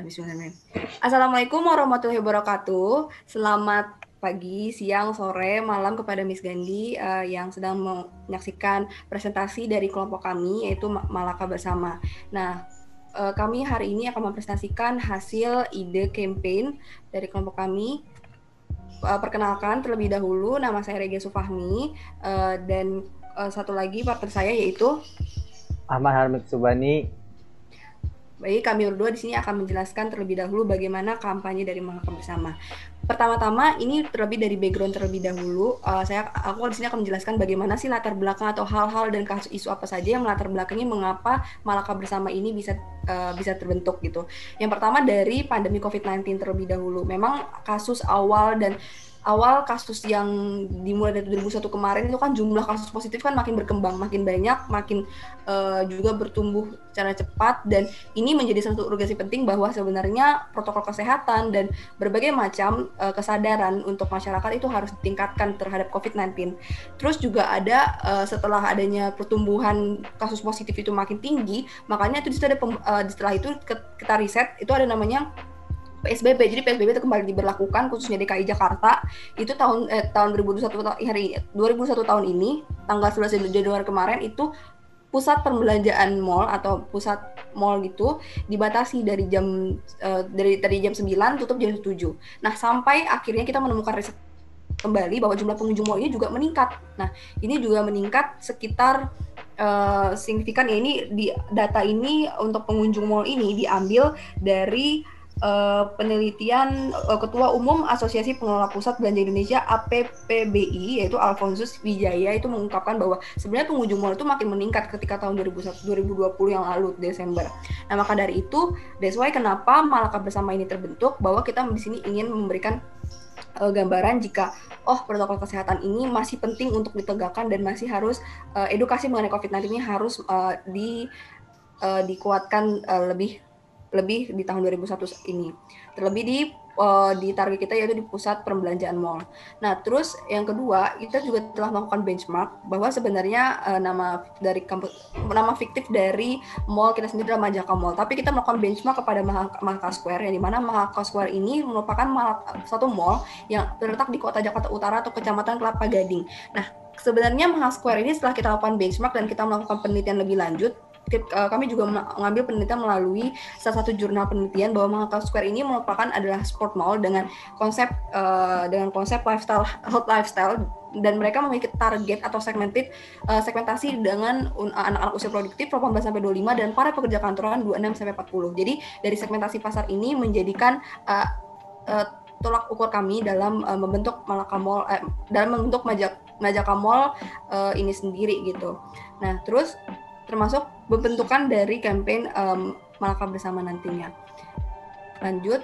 Bismillahirrahmanirrahim. Assalamualaikum warahmatullahi wabarakatuh. Selamat pagi, siang, sore, malam kepada Miss Gandhi yang sedang menyaksikan presentasi dari kelompok kami yaitu Malaka Bersama. Nah, kami hari ini akan mempresentasikan hasil ide campaign dari kelompok kami. Perkenalkan terlebih dahulu, nama saya Regia Sufahmi dan satu lagi partner saya yaitu Ahmad Harmik Subani. Baik, kami berdua di sini akan menjelaskan terlebih dahulu bagaimana kampanye dari Malaka Bersama. Pertama-tama, ini terlebih dari background terlebih dahulu. Aku di sini akan menjelaskan bagaimana sih latar belakang atau hal-hal dan kasus isu apa saja yang melatar belakangi mengapa Malaka Bersama ini bisa terbentuk gitu. Yang pertama dari pandemi COVID-19 terlebih dahulu. Memang kasus awal kasus yang dimulai dari 2001 kemarin itu kan jumlah kasus positif kan makin berkembang, makin banyak, makin juga bertumbuh secara cepat, dan ini menjadi satu urgensi penting bahwa sebenarnya protokol kesehatan dan berbagai macam kesadaran untuk masyarakat itu harus ditingkatkan terhadap COVID-19. Terus juga ada setelah adanya pertumbuhan kasus positif itu makin tinggi, makanya itu setelah itu kita riset itu ada namanya PSBB. Jadi PSBB itu kembali diberlakukan khususnya DKI Jakarta. Itu tahun 2021 tahun ini, tanggal 11 Januari kemarin itu pusat perbelanjaan mall atau pusat mall gitu dibatasi dari jam 9 tutup jam 7. Nah, sampai akhirnya kita menemukan riset kembali bahwa jumlah pengunjung mall ini juga meningkat. Nah, ini juga meningkat sekitar signifikan ya. Ini di data ini untuk pengunjung mall ini diambil dari penelitian Ketua Umum Asosiasi Pengelola Pusat Belanja Indonesia APPBI yaitu Alfonsus Wijaya, itu mengungkapkan bahwa sebenarnya pengunjung mall itu makin meningkat ketika tahun 2020 yang lalu Desember. Nah, maka dari itu that's why kenapa Malaka Bersama ini terbentuk, bahwa kita di sini ingin memberikan gambaran jika protokol kesehatan ini masih penting untuk ditegakkan dan masih harus edukasi mengenai COVID-19 ini harus dikuatkan lebih di tahun 2001 ini. Terlebih di target kita yaitu di pusat perbelanjaan mall. Nah, terus yang kedua, kita juga telah melakukan benchmark bahwa sebenarnya nama fiktif dari mall kita sendiri adalah Majaka Mall. Tapi kita melakukan benchmark kepada Mahaka Square, yang dimana Mahaka Square ini merupakan satu mall yang terletak di Kota Jakarta Utara atau Kecamatan Kelapa Gading. Nah, sebenarnya Mahaka Square ini setelah kita lakukan benchmark dan kita melakukan penelitian lebih lanjut, kami juga mengambil penelitian melalui salah satu jurnal penelitian bahwa Mahaka Square ini adalah sport mall dengan konsep health lifestyle, dan mereka memiliki target atau segmentasi dengan anak-anak usia produktif 18 sampai 25 dan para pekerja kantoran 26 sampai 40. Jadi dari segmentasi pasar ini menjadikan tolak ukur kami dalam membentuk Malaka Mall, dalam membentuk Majaka Mall ini sendiri gitu. Nah, terus termasuk pembentukan dari campaign Malaka Bersama nantinya. Lanjut,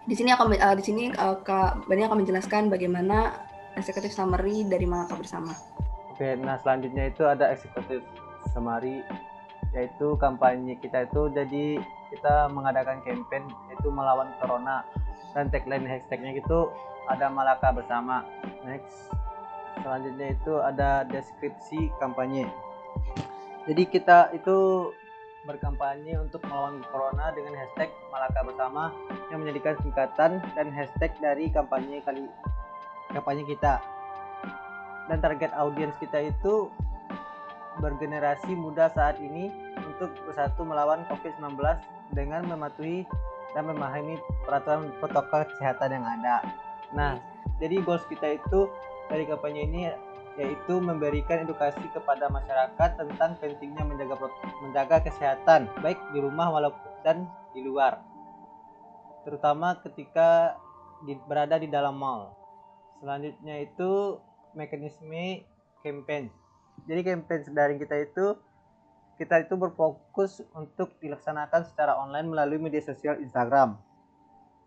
di sini Kak Bani akan menjelaskan bagaimana executive summary dari Malaka Bersama. Oke, nah selanjutnya itu ada executive summary, yaitu kampanye kita itu, jadi kita mengadakan campaign yaitu melawan corona, dan tagline hashtagnya itu ada Malaka Bersama. Next, selanjutnya itu ada deskripsi kampanye. Jadi kita itu berkampanye untuk melawan corona dengan hashtag Malaka Bersama yang menjadikan singkatan dan hashtag dari kampanye kita. Dan target audiens kita itu bergenerasi muda saat ini untuk bersatu melawan COVID-19 dengan mematuhi dan memahami peraturan protokol kesehatan yang ada. Nah, jadi goals kita itu dari kampanye ini yaitu memberikan edukasi kepada masyarakat tentang pentingnya menjaga kesehatan baik di rumah dan di luar, terutama ketika berada di dalam mall. Selanjutnya itu mekanisme campaign. Jadi campaign daring kita itu berfokus untuk dilaksanakan secara online melalui media sosial Instagram,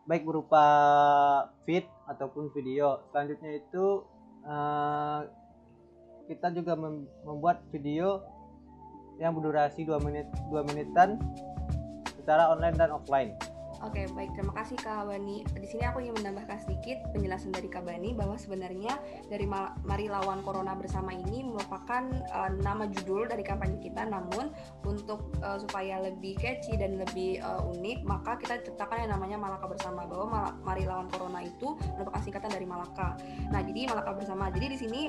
baik berupa feed ataupun video. Selanjutnya itu kita juga membuat video yang berdurasi 2 menitan secara online dan offline. Oke, baik. Terima kasih Kak Bani. Di sini aku ingin menambahkan sedikit penjelasan dari Kak Bani bahwa sebenarnya dari Mari Lawan Corona Bersama ini merupakan nama judul dari kampanye kita. Namun untuk supaya lebih catchy dan lebih unik, maka kita ciptakan yang namanya Malaka Bersama. Bahwa Mari Lawan Corona itu merupakan singkatan dari Malaka. Nah, jadi Malaka Bersama. Jadi di sini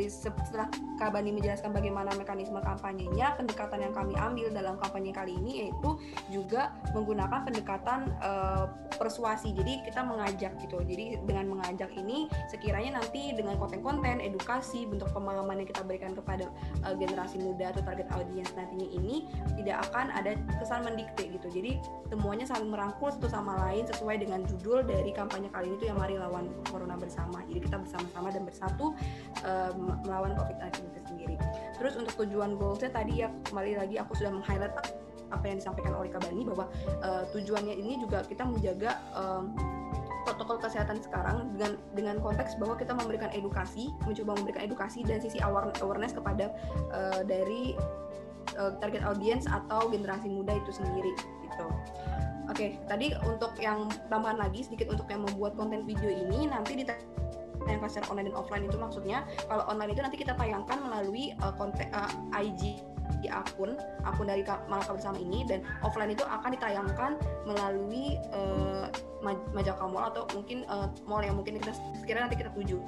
setelah Kak Bani menjelaskan bagaimana mekanisme kampanyenya, pendekatan yang kami ambil dalam kampanye kali ini yaitu juga menggunakan pendekatan persuasi. Jadi kita mengajak gitu. Jadi dengan mengajak ini sekiranya nanti dengan konten-konten edukasi, bentuk pemahaman yang kita berikan kepada generasi muda atau target audience nantinya ini tidak akan ada kesan mendikte gitu. Jadi semuanya saling merangkul satu sama lain sesuai dengan judul dari kampanye kali ini itu yang Mari Lawan Corona Bersama. Jadi kita bersama-sama dan bersatu melawan COVID-19 itu sendiri. Terus untuk tujuan goalsnya tadi ya kembali lagi aku sudah meng-highlight apa yang disampaikan oleh Kak Bani bahwa tujuannya ini juga kita menjaga protokol kesehatan sekarang dengan konteks bahwa kita memberikan edukasi, mencoba memberikan edukasi dan sisi awareness kepada dari target audience atau generasi muda itu sendiri gitu. Oke, tadi untuk yang tambahan lagi sedikit untuk yang membuat konten video ini nanti ditayangkan secara online dan offline itu maksudnya kalau online itu nanti kita tayangkan melalui konten IG di akun dari Malaka Bersama ini dan offline itu akan ditayangkan melalui Majaka Mall atau mungkin mall yang mungkin kita sekiranya nanti kita tuju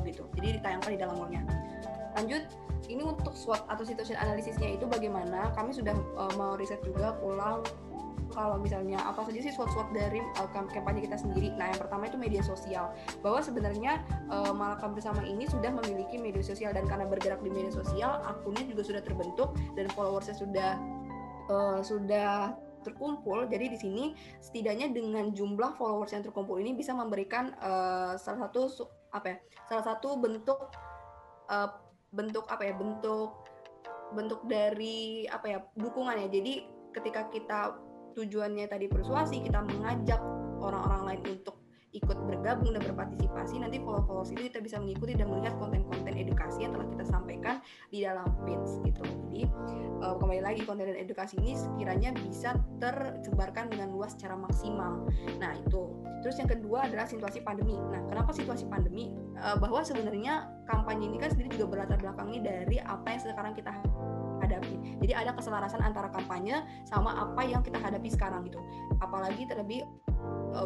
gitu. Jadi ditayangkan di dalam mallnya. Lanjut, ini untuk SWOT atau situation analisisnya itu bagaimana? Kami sudah mau riset juga ulang kalau misalnya apa saja sih SWOT dari kampanye kita sendiri. Nah, yang pertama itu media sosial. Bahwa sebenarnya Malaka Bersama ini sudah memiliki media sosial dan karena bergerak di media sosial, akunnya juga sudah terbentuk dan followersnya sudah terkumpul. Jadi di sini setidaknya dengan jumlah followers yang terkumpul ini bisa memberikan salah satu bentuk dari dukungan ya. Jadi ketika kita tujuannya tadi persuasi, kita mengajak orang-orang lain untuk ikut bergabung dan berpartisipasi, nanti followers itu kita bisa mengikuti dan melihat konten-konten edukasi yang telah kita sampaikan di dalam page gitu. Jadi kembali lagi konten dan edukasi ini sekiranya bisa tersebarkan dengan luas secara maksimal. Nah itu. Terus yang kedua adalah situasi pandemi. Nah kenapa situasi pandemi? Bahwa sebenarnya kampanye ini kan sendiri juga berlatar belakangnya dari apa yang sekarang kita hadapi. Jadi ada keselarasan antara kampanye sama apa yang kita hadapi sekarang gitu. Apalagi terlebih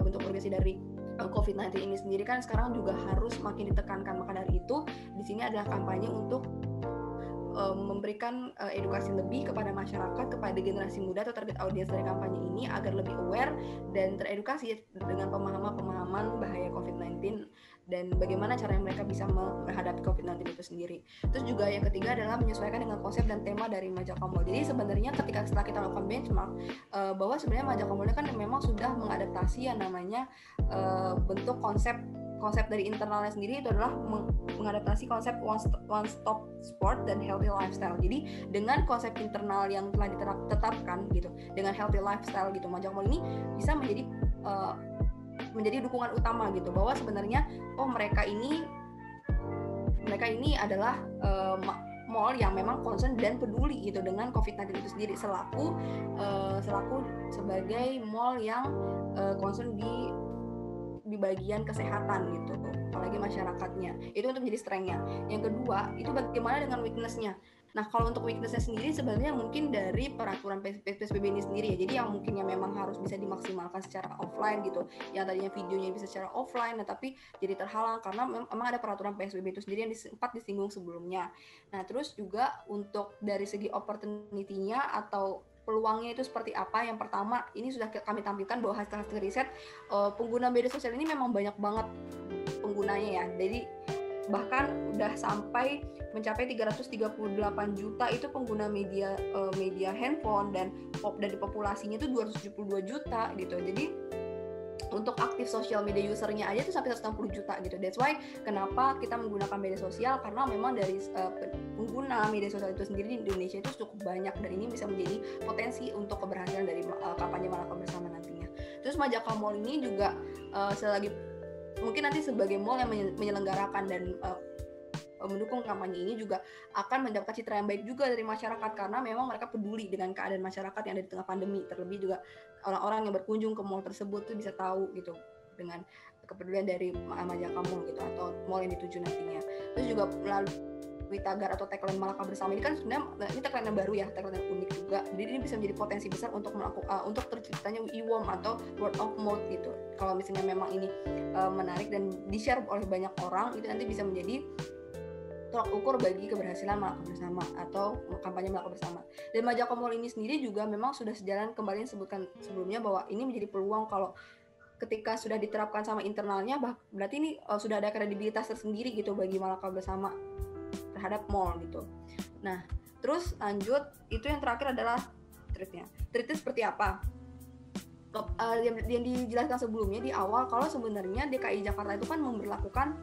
bentuk urgensi dari COVID-19 ini sendiri kan sekarang juga harus makin ditekankan. Maka dari itu di sini adalah kampanye untuk memberikan edukasi lebih kepada masyarakat, kepada generasi muda atau target audiens dari kampanye ini agar lebih aware dan teredukasi dengan pemahaman bahaya COVID-19 dan bagaimana cara mereka bisa menghadapi COVID-19 itu sendiri. Terus juga yang ketiga adalah menyesuaikan dengan konsep dan tema dari Majaka Mall. Jadi sebenarnya setelah kita lakukan benchmark bahwa sebenarnya Majaka Mall kan memang sudah mengadaptasi yang namanya bentuk konsep dari internalnya sendiri itu adalah mengadaptasi konsep one stop sport dan healthy lifestyle. Jadi dengan konsep internal yang telah ditetapkan gitu, dengan healthy lifestyle gitu, Majaka Mall ini bisa menjadi dukungan utama gitu, bahwa sebenarnya mereka ini adalah mall yang memang concern dan peduli gitu dengan COVID-19 itu sendiri selaku sebagai mall yang concern di bagian kesehatan gitu, apalagi masyarakatnya. Itu untuk menjadi strength-nya. Yang kedua, itu bagaimana dengan weakness-nya. Nah, kalau untuk weakness-nya sendiri sebenarnya mungkin dari peraturan PSBB ini sendiri ya. Jadi yang mungkinnya memang harus bisa dimaksimalkan secara offline gitu. Yang tadinya videonya bisa secara offline, nah tapi jadi terhalang karena memang ada peraturan PSBB itu sendiri yang sempat disinggung sebelumnya. Nah, terus juga untuk dari segi opportunity-nya atau peluangnya itu seperti apa. Yang pertama, ini sudah kami tampilkan bahwa hasil riset pengguna media sosial ini memang banyak banget penggunanya ya. Jadi bahkan udah sampai mencapai 338 juta itu pengguna media handphone dan dari populasinya itu 272 juta gitu. Jadi untuk aktif social media usernya aja itu sampai 160 juta gitu. That's why kenapa kita menggunakan media sosial, karena memang dari pengguna media sosial itu sendiri di Indonesia itu cukup banyak dan ini bisa menjadi potensi untuk keberhasilan dari kampanye Malaka Bersama nantinya. Terus Majaka Mall ini juga selagi mungkin nanti sebagai mall yang menyelenggarakan dan mendukung kampanye ini juga akan mendapat citra yang baik juga dari masyarakat, karena memang mereka peduli dengan keadaan masyarakat yang ada di tengah pandemi. Terlebih juga orang-orang yang berkunjung ke mall tersebut tuh bisa tahu gitu dengan kepedulian dari Majaka Mall gitu atau mall yang dituju nantinya. Terus juga melalui tagar atau tagline Malaka Bersama ini kan sebenarnya ini tagline yang baru ya, tagline yang unik juga. Jadi ini bisa menjadi potensi besar untuk untuk terciptanya e-worm atau word of mouth gitu. Kalau misalnya memang ini menarik dan di-share oleh banyak orang, itu nanti bisa menjadi tolak ukur bagi keberhasilan Malaka Bersama atau kampanye Malaka Bersama. Dan Majaka Mall ini sendiri juga memang sudah sejalan kembali yang disebutkan sebelumnya bahwa ini menjadi peluang kalau ketika sudah diterapkan sama internalnya, berarti ini sudah ada kredibilitas tersendiri gitu bagi Malaka Bersama terhadap mall gitu. Nah, terus lanjut, itu yang terakhir adalah treatnya. Treatnya seperti apa? Yang dijelaskan sebelumnya di awal, kalau sebenarnya DKI Jakarta itu kan memberlakukan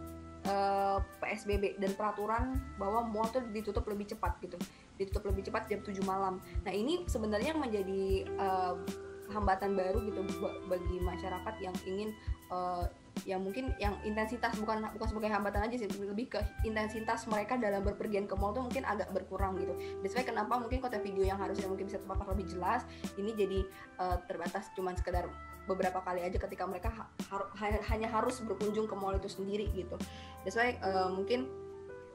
PSBB dan peraturan bahwa mall itu ditutup lebih cepat gitu, ditutup lebih cepat jam 7 malam. Nah ini sebenarnya menjadi hambatan baru gitu bagi masyarakat yang ingin yang mungkin yang intensitas bukan sebagai hambatan aja sih, lebih ke intensitas mereka dalam berpergian ke mall tuh mungkin agak berkurang gitu. That's why kenapa mungkin konten video yang harusnya mungkin bisa terpapar lebih jelas ini jadi terbatas cuman sekedar beberapa kali aja ketika mereka hanya harus berkunjung ke mall itu sendiri gitu. That's why mungkin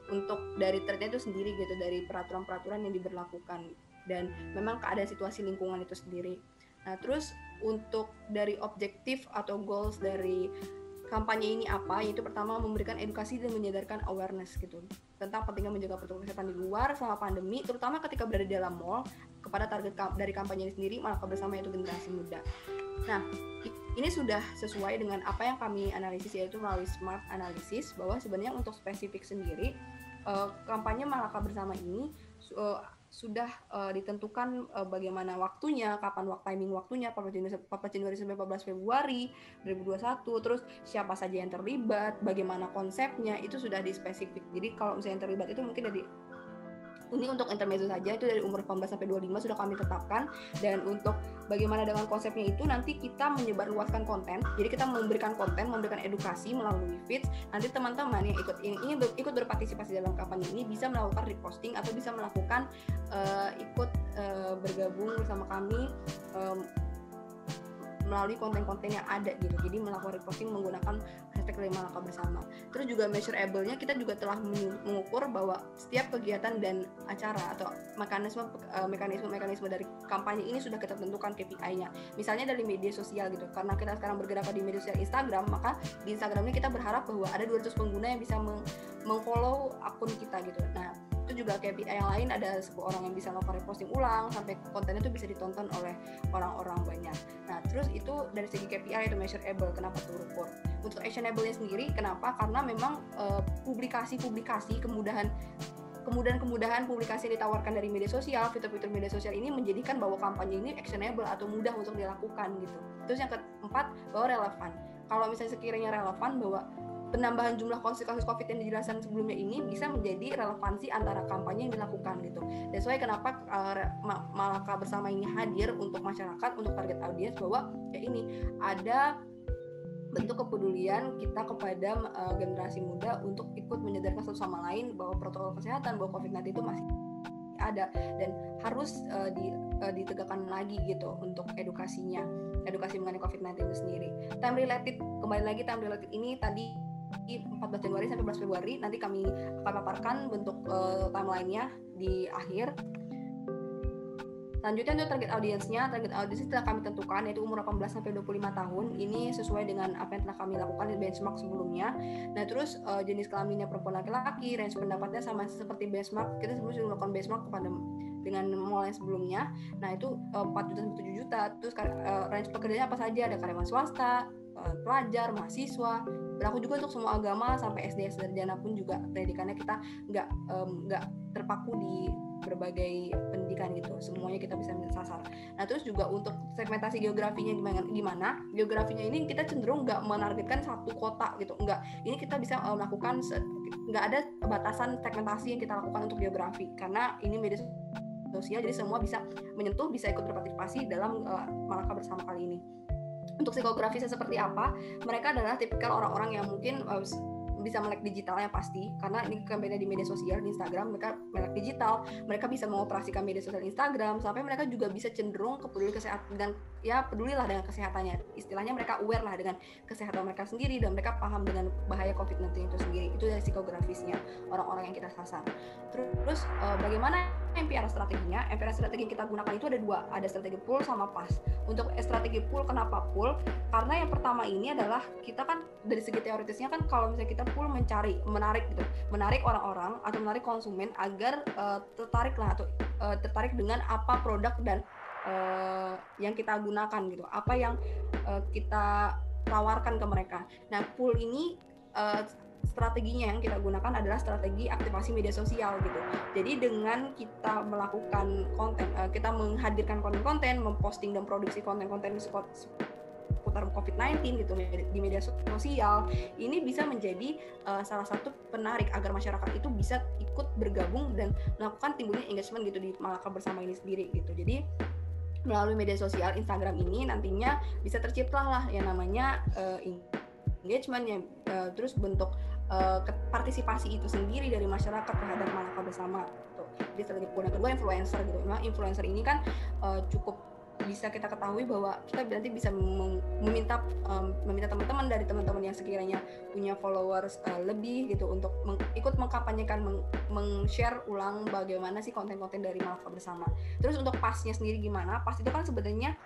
untuk dari thread-nya itu sendiri gitu, dari peraturan-peraturan yang diberlakukan dan memang keadaan situasi lingkungan itu sendiri. Nah terus untuk dari objektif atau goals dari kampanye ini apa, yaitu pertama memberikan edukasi dan menyadarkan awareness gitu tentang pentingnya menjaga protokol kesehatan di luar selama pandemi, terutama ketika berada di dalam mall, kepada target dari kampanye ini sendiri Malaka Bersama, yaitu generasi muda. Nah ini sudah sesuai dengan apa yang kami analisis, yaitu melalui SMART analysis, bahwa sebenarnya untuk spesifik sendiri kampanye Malaka Bersama ini sudah ditentukan bagaimana waktunya, kapan timing waktunya, 14 Januari sampai 14 Februari 2021, terus siapa saja yang terlibat, bagaimana konsepnya, itu sudah dispesifik. Jadi kalau misalnya yang terlibat itu mungkin dari ini untuk intermezzo saja, itu dari umur 18 sampai 25 sudah kami tetapkan. Dan untuk bagaimana dengan konsepnya itu nanti kita menyebarluaskan konten. Jadi kita memberikan konten, memberikan edukasi melalui feeds. Nanti teman-teman yang ikut berpartisipasi dalam kampanye ini bisa melakukan reposting atau bisa melakukan bergabung bersama kami melalui konten-konten yang ada gitu. Jadi melakukan reposting menggunakan hashtag Malaka Bersama. Terus juga measurable-nya kita juga telah mengukur bahwa setiap kegiatan dan acara atau mekanisme dari kampanye ini sudah kita tentukan KPI-nya. Misalnya dari media sosial gitu. Karena kita sekarang bergerak di media sosial Instagram, maka di Instagram ini kita berharap bahwa ada 200 pengguna yang bisa meng-follow akun kita gitu. Nah, itu juga KPI yang lain, ada 10 orang yang bisa melakukan reposting ulang sampai kontennya itu bisa ditonton oleh orang-orang banyak. Nah terus itu dari segi KPI itu measurable. Kenapa terukur? Untuk actionable-nya sendiri kenapa? Karena memang publikasi kemudahan publikasi yang ditawarkan dari media sosial, fitur-fitur media sosial ini menjadikan bahwa kampanye ini actionable atau mudah untuk dilakukan gitu. Terus yang keempat, bahwa relevan. Kalau misalnya sekiranya relevan, bahwa penambahan jumlah kasus COVID yang dijelaskan sebelumnya ini bisa menjadi relevansi antara kampanye yang dilakukan gitu. That's why kenapa Malaka Bersama ini hadir untuk masyarakat, untuk target audiens, bahwa ya ini ada bentuk kepedulian kita kepada generasi muda untuk ikut menyadarkan satu sama lain bahwa protokol kesehatan, bahwa COVID-19 itu masih ada dan harus ditegakkan lagi gitu untuk edukasi mengenai COVID-19 itu sendiri. Time related ini tadi 14 Januari sampai 14 Februari, nanti kami akan paparkan bentuk timeline-nya di akhir. Selanjutnya untuk target audiensnya telah kami tentukan, yaitu umur 18 sampai 25 tahun. Ini sesuai dengan apa yang telah kami lakukan di benchmark sebelumnya. Nah terus jenis kelaminnya perempuan laki-laki, range pendapatnya sama seperti benchmark. Kita sebelumnya sudah melakukan benchmark dengan mall yang sebelumnya. Nah itu 4 juta sampai 7 juta. Terus range pekerjaannya apa saja, ada karyawan swasta, pelajar, mahasiswa. Berlaku juga untuk semua agama sampai SD sarjana pun juga pendidikannya kita nggak terpaku di berbagai pendidikan gitu, semuanya kita bisa sasar. Nah terus juga untuk segmentasi geografinya gimana? Geografinya ini kita cenderung nggak menargetkan satu kota gitu, nggak. Ini kita bisa melakukan nggak ada batasan segmentasi yang kita lakukan untuk geografi, karena ini media sosial jadi semua bisa menyentuh, bisa ikut berpartisipasi dalam Malaka Bersama kali ini. Untuk psikografisnya seperti apa? Mereka adalah tipikal orang-orang yang mungkin bisa melek digitalnya pasti, karena ini kampanye di media sosial, di Instagram mereka melek digital, mereka bisa mengoperasikan media sosial Instagram, sampai mereka juga bisa cenderung peduli kesehatan dan ya pedulilah dengan kesehatannya, istilahnya mereka aware lah dengan kesehatan mereka sendiri dan mereka paham dengan bahaya COVID-19 itu sendiri. Itu dari psikografisnya orang-orang yang kita sasar. Terus bagaimana MPR strateginya? MPR strategi yang kita gunakan itu ada dua, ada strategi pull sama pass. Untuk strategi pull, kenapa pull? Karena yang pertama ini adalah kita kan dari segi teoritisnya kan kalau misalnya kita pull menarik orang-orang atau menarik konsumen agar tertarik lah atau tertarik dengan apa produk dan yang kita gunakan gitu, apa yang kita tawarkan ke mereka. Nah, pull ini strateginya yang kita gunakan adalah strategi aktivasi media sosial gitu. Jadi dengan kita melakukan konten, kita menghadirkan konten-konten, memposting dan produksi konten-konten seputar COVID-19 gitu di media sosial, ini bisa menjadi salah satu penarik agar masyarakat itu bisa ikut bergabung dan melakukan timbulnya engagement gitu di Malaka Bersama ini sendiri gitu. Jadi melalui media sosial Instagram ini nantinya bisa terciptalah yang namanya engagement yang terus bentuk partisipasi itu sendiri dari masyarakat terhadap Malaka Bersama gitu. Jadi strategi yang kedua influencer gitu. Memang influencer ini kan cukup bisa kita ketahui bahwa kita nanti bisa meminta teman-teman dari teman-teman yang sekiranya punya followers lebih gitu untuk ikut mengkampanyekan, meng-share ulang bagaimana sih konten-konten dari Malaka Bersama. Terus untuk pasnya sendiri gimana? Pas itu kan sebenarnya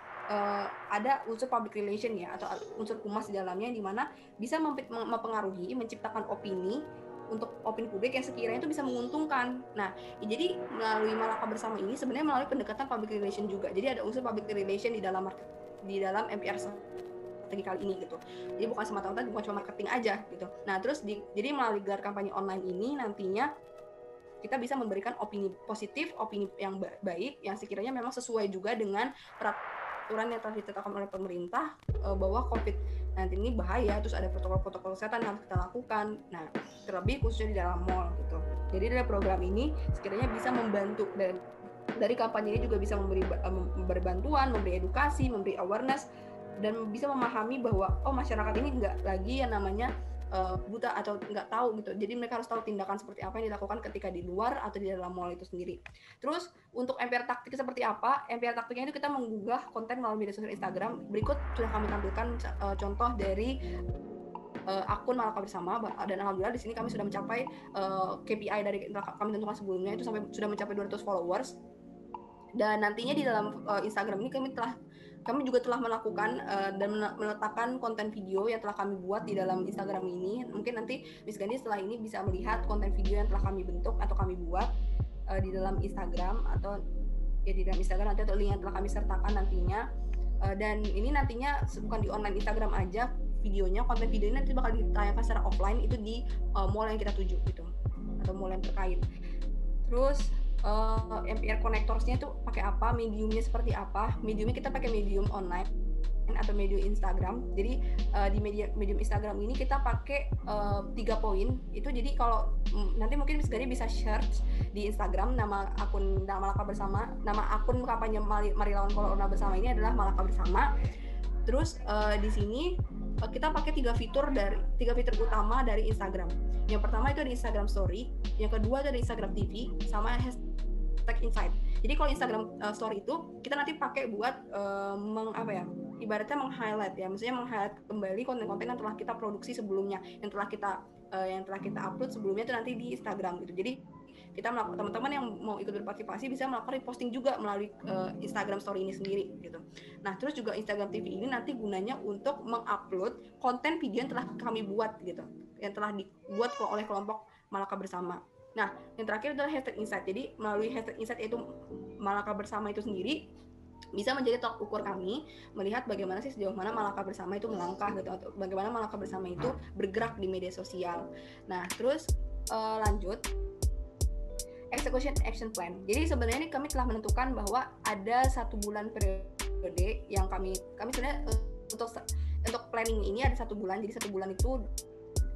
ada unsur public relation ya atau unsur humas di dalamnya di mana bisa mempengaruhi, menciptakan opini untuk opini publik yang sekiranya itu bisa menguntungkan. Nah, jadi melalui Malaka Bersama ini sebenarnya melalui pendekatan public relation juga. Jadi ada unsur public relation di dalam MPR strategi kali ini gitu. Jadi bukan semata-mata bukan cuma marketing aja gitu. Nah, terus jadi melalui gelar kampanye online ini nantinya kita bisa memberikan opini positif, opini yang baik yang sekiranya memang sesuai juga dengan peraturan yang telah ditetapkan oleh pemerintah bahwa COVID-19 ini bahaya, terus ada protokol-protokol kesehatan yang harus kita lakukan. Nah, terlebih khususnya di dalam mall gitu. Jadi dari program ini sekiranya bisa membantu dan dari kampanye ini juga bisa memberi bantuan, memberi edukasi, memberi awareness dan bisa memahami bahwa masyarakat ini nggak lagi yang namanya buta atau nggak tahu gitu. Jadi mereka harus tahu tindakan seperti apa yang dilakukan ketika di luar atau di dalam mall itu sendiri. Terus untuk MPR taktik seperti apa? MPR taktiknya itu kita menggugah konten melalui media sosial Instagram. Berikut sudah kami tampilkan contoh dari akun Malaka Bersama dan alhamdulillah di sini kami sudah mencapai KPI dari kami tentukan sebelumnya itu sudah mencapai 200 followers. Dan nantinya di dalam Instagram ini kami juga telah melakukan dan meletakkan konten video yang telah kami buat di dalam Instagram ini. Mungkin nanti Miss Gandhi setelah ini bisa melihat konten video yang telah kami bentuk atau kami buat di dalam Instagram atau ya di dalam Instagram nanti atau link yang telah kami sertakan nantinya. Dan ini nantinya bukan di online Instagram aja videonya, konten video ini nanti bakal ditayangkan secara offline itu di mall yang kita tuju gitu atau mall yang terkait. Terus MPR connectorsnya itu pakai apa, mediumnya seperti apa. Mediumnya kita pakai medium online atau medium Instagram. Jadi di medium Instagram ini kita pakai 3 poin itu. Jadi kalau nanti mungkin Miss Gani bisa search di Instagram nama akun Malaka Bersama, nama akun kampanye Mari Lawan Corona Bersama ini adalah Malaka Bersama. Terus di sini kita pakai 3 fitur utama dari Instagram. Yang pertama itu ada Instagram Story, yang kedua itu ada Instagram TV, sama hashtag Insight. Jadi kalau Instagram Story itu kita nanti pakai buat ibaratnya meng-highlight ya, maksudnya meng-highlight kembali konten-konten yang telah kita produksi sebelumnya, yang telah kita upload sebelumnya itu nanti di Instagram gitu. Jadi kita melakukan, teman-teman yang mau ikut berpartisipasi bisa melakukan reposting juga melalui Instagram Story ini sendiri gitu. Nah, terus juga Instagram TV ini nanti gunanya untuk mengupload konten video yang telah kami buat gitu, yang telah dibuat oleh kelompok Malaka Bersama. Nah, yang terakhir adalah hashtag Insight. Jadi melalui hashtag Insight yaitu Malaka Bersama itu sendiri bisa menjadi tolak ukur kami melihat bagaimana sih sejauh mana Malaka Bersama itu melangkah gitu, atau bagaimana Malaka Bersama itu bergerak di media sosial. Nah, terus lanjut execution action plan. Jadi sebenarnya ini kami telah menentukan bahwa ada 1 bulan periode yang kami sebenarnya untuk planning ini ada 1 bulan. Jadi 1 bulan itu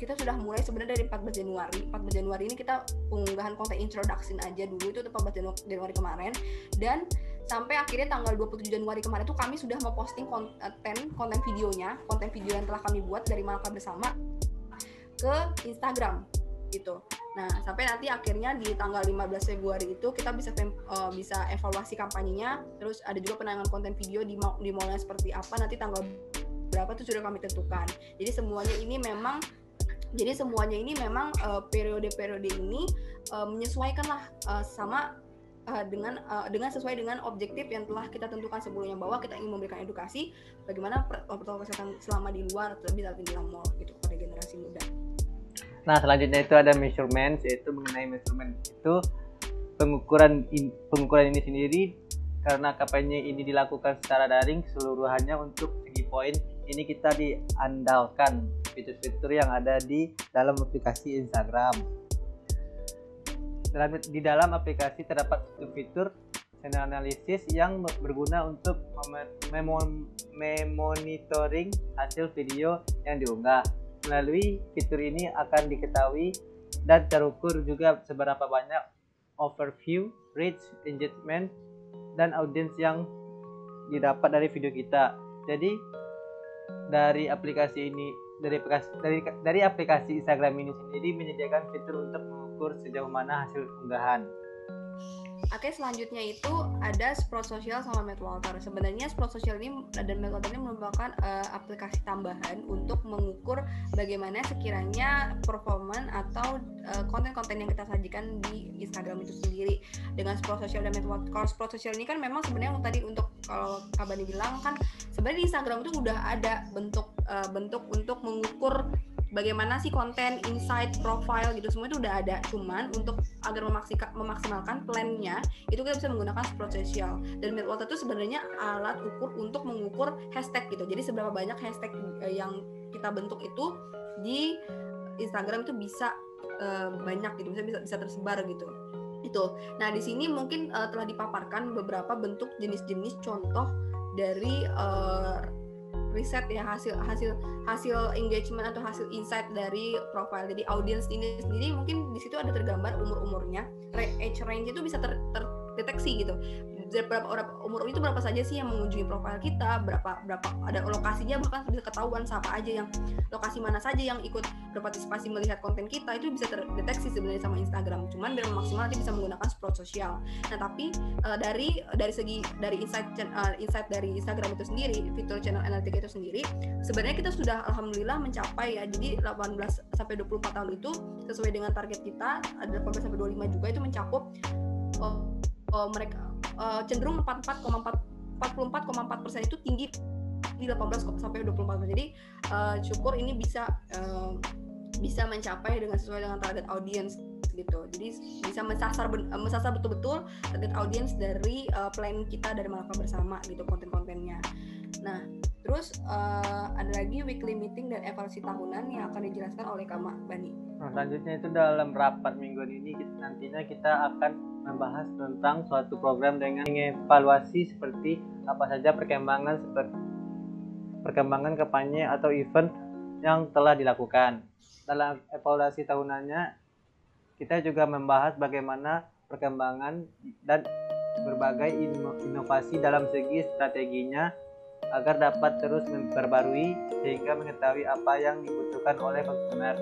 kita sudah mulai sebenarnya dari 14 Januari. 14 Januari ini kita pengunggahan konten introduction aja dulu, itu 14 Januari kemarin. Dan sampai akhirnya tanggal 27 Januari kemarin itu kami sudah memposting konten videonya, konten video yang telah kami buat dari Malaka Bersama ke Instagram gitu. Nah, sampai nanti akhirnya di tanggal 15 Februari itu kita bisa evaluasi kampanyenya, terus ada juga penayangan konten video di mallnya seperti apa, nanti tanggal berapa tuh sudah kami tentukan. Jadi semuanya ini memang periode-periode ini menyesuaikan lah dengan sesuai dengan objektif yang telah kita tentukan sebelumnya, bahwa kita ingin memberikan edukasi bagaimana protokol kesehatan selama di luar terlebih di dalam mall gitu pada generasi muda. Nah, selanjutnya itu ada measurement, yaitu mengenai measurement itu pengukuran ini sendiri, karena kampanye ini dilakukan secara daring seluruhannya untuk segi poin ini kita diandalkan fitur-fitur yang ada di dalam aplikasi Instagram. Di dalam aplikasi terdapat fitur channel analysis yang berguna untuk memonitoring hasil video yang diunggah. Melalui fitur ini akan diketahui dan terukur juga seberapa banyak overview, reach, engagement, dan audiens yang didapat dari video kita. Jadi dari aplikasi Instagram ini sendiri menyediakan fitur untuk mengukur sejauh mana hasil unggahan. Oke, selanjutnya itu ada Sprout Social sama Madwalter. Sebenarnya Sprout Social ini dan Madwalter ini merupakan aplikasi tambahan untuk mengukur bagaimana sekiranya performan atau konten-konten yang kita sajikan di Instagram itu sendiri. Dengan Sprout Social dan Madwalter, kalau Sprout Social ini kan memang sebenarnya tadi untuk, kalau Kak Bani bilang kan sebenarnya di Instagram itu udah ada bentuk untuk mengukur bagaimana sih konten, insight, profile gitu, semua itu udah ada. Cuman untuk agar memaksimalkan plannya itu kita bisa menggunakan Sprout Social. Dan Madwalter itu sebenarnya alat ukur untuk mengukur hashtag gitu. Jadi seberapa banyak hashtag yang kita bentuk itu di Instagram itu bisa banyak gitu, bisa tersebar gitu. Itu. Nah, di sini mungkin telah dipaparkan beberapa bentuk jenis-jenis contoh dari riset ya, hasil engagement atau hasil insight dari profile. Jadi audience ini sendiri mungkin di situ ada tergambar umurnya, age range itu bisa terdeteksi gitu. Berapa umur itu berapa saja sih yang mengunjungi profile kita, berapa ada lokasinya, bahkan bisa ketahuan siapa aja yang lokasi mana saja yang ikut berpartisipasi melihat konten kita, itu bisa terdeteksi sebenarnya sama Instagram. Cuman biar maksimal nanti bisa menggunakan Sprout Social. Nah, tapi dari insight dari Instagram itu sendiri, fitur channel analytics itu sendiri, sebenarnya kita sudah alhamdulillah mencapai ya. Jadi 18 sampai 24 tahun itu sesuai dengan target kita, ada 18 sampai 25 juga itu mencakup mereka cenderung 44,4% itu tinggi di 18 sampai 24. Jadi syukur ini bisa mencapai sesuai dengan target audience gitu. Jadi bisa mensasar betul-betul target audience dari plan kita dari Malaka Bersama gitu, konten-kontennya. Nah, terus ada lagi weekly meeting dan evaluasi tahunan yang akan dijelaskan oleh Kak Bani. Nah, selanjutnya itu dalam rapat mingguan ini nantinya kita akan membahas tentang suatu program dengan evaluasi seperti apa saja perkembangan kampanye atau event yang telah dilakukan. Dalam evaluasi tahunannya kita juga membahas bagaimana perkembangan dan berbagai inovasi dalam segi strateginya agar dapat terus memperbarui sehingga mengetahui apa yang dibutuhkan oleh konsumer.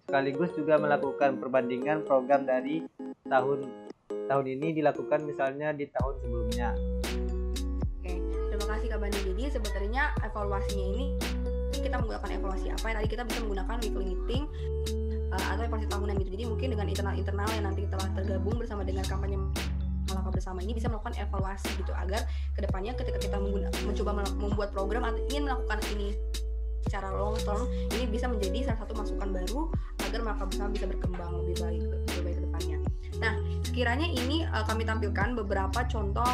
Sekaligus juga melakukan perbandingan program dari tahun ini dilakukan misalnya di tahun sebelumnya. Oke, terima kasih Kak Bani. Jadi sebenarnya evaluasinya ini kita menggunakan evaluasi apa? Tadi kita bisa menggunakan weekly meeting atau evaluasi tahunan gitu. Jadi mungkin dengan internal yang nanti telah tergabung bersama dengan kampanye Malaka Bersama ini bisa melakukan evaluasi gitu, agar kedepannya ketika kita mencoba membuat program atau ingin melakukan ini secara long term, ini bisa menjadi salah satu masukan baru agar Malaka Bersama bisa berkembang lebih baik ke depannya. Nah, sekiranya ini kami tampilkan beberapa contoh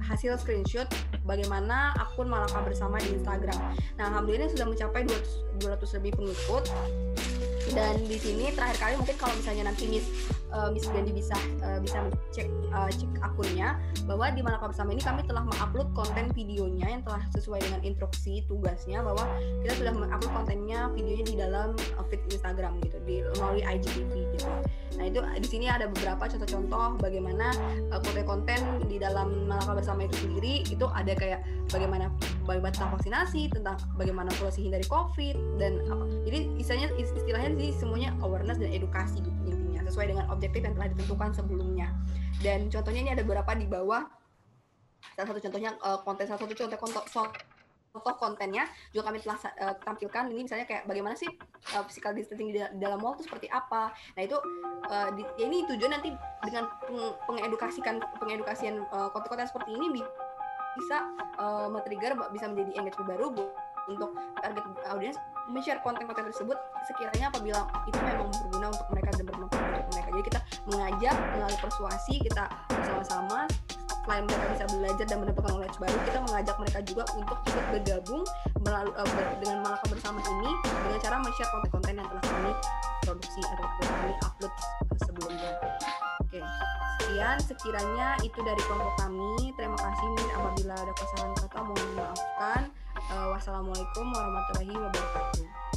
hasil screenshot bagaimana akun Malaka Bersama di Instagram. Nah, alhamdulillah sudah mencapai 200 lebih pengikut. Dan di sini terakhir kali mungkin kalau misalnya nanti Miss Gandhi bisa cek akunnya, bahwa di Malaka Bersama ini kami telah mengupload konten videonya yang telah sesuai dengan instruksi tugasnya, bahwa kita sudah mengupload kontennya videonya di dalam feed Instagram gitu, melalui IGTV gitu. Nah, itu di sini ada beberapa contoh-contoh bagaimana konten-konten di dalam Malaka Bersama itu sendiri, itu ada kayak bagaimana bagaimana tentang vaksinasi, tentang bagaimana pula hindari COVID dan apa. Jadi istilahnya sih semuanya awareness dan edukasi gitu intinya, sesuai dengan objektif yang telah ditentukan sebelumnya. Dan contohnya ini ada beberapa di bawah. Salah satu contohnya contoh kontennya juga kami telah tampilkan. Ini misalnya kayak bagaimana sih physical distancing di dalam mall itu seperti apa. Nah itu ini tujuan nanti dengan pengedukasian konten-konten seperti ini bisa men-trigger, bisa menjadi engagement baru untuk target audiens men-share konten-konten tersebut sekiranya apabila itu memang berguna untuk mereka dan bermanfaat untuk mereka. Jadi kita mengajak melalui persuasi, kita bersama-sama selain mereka bisa belajar dan mendapatkan knowledge baru, kita mengajak mereka juga untuk ikut bergabung dengan Malaka Bersama ini dengan cara men-share konten-konten yang telah kami produksi atau kami upload sebelumnya. Oke, sekian sekiranya itu dari kelompok kami. Terima kasih apabila ada kesalahan kata mohon dimaafkan. Wassalamualaikum warahmatullahi wabarakatuh.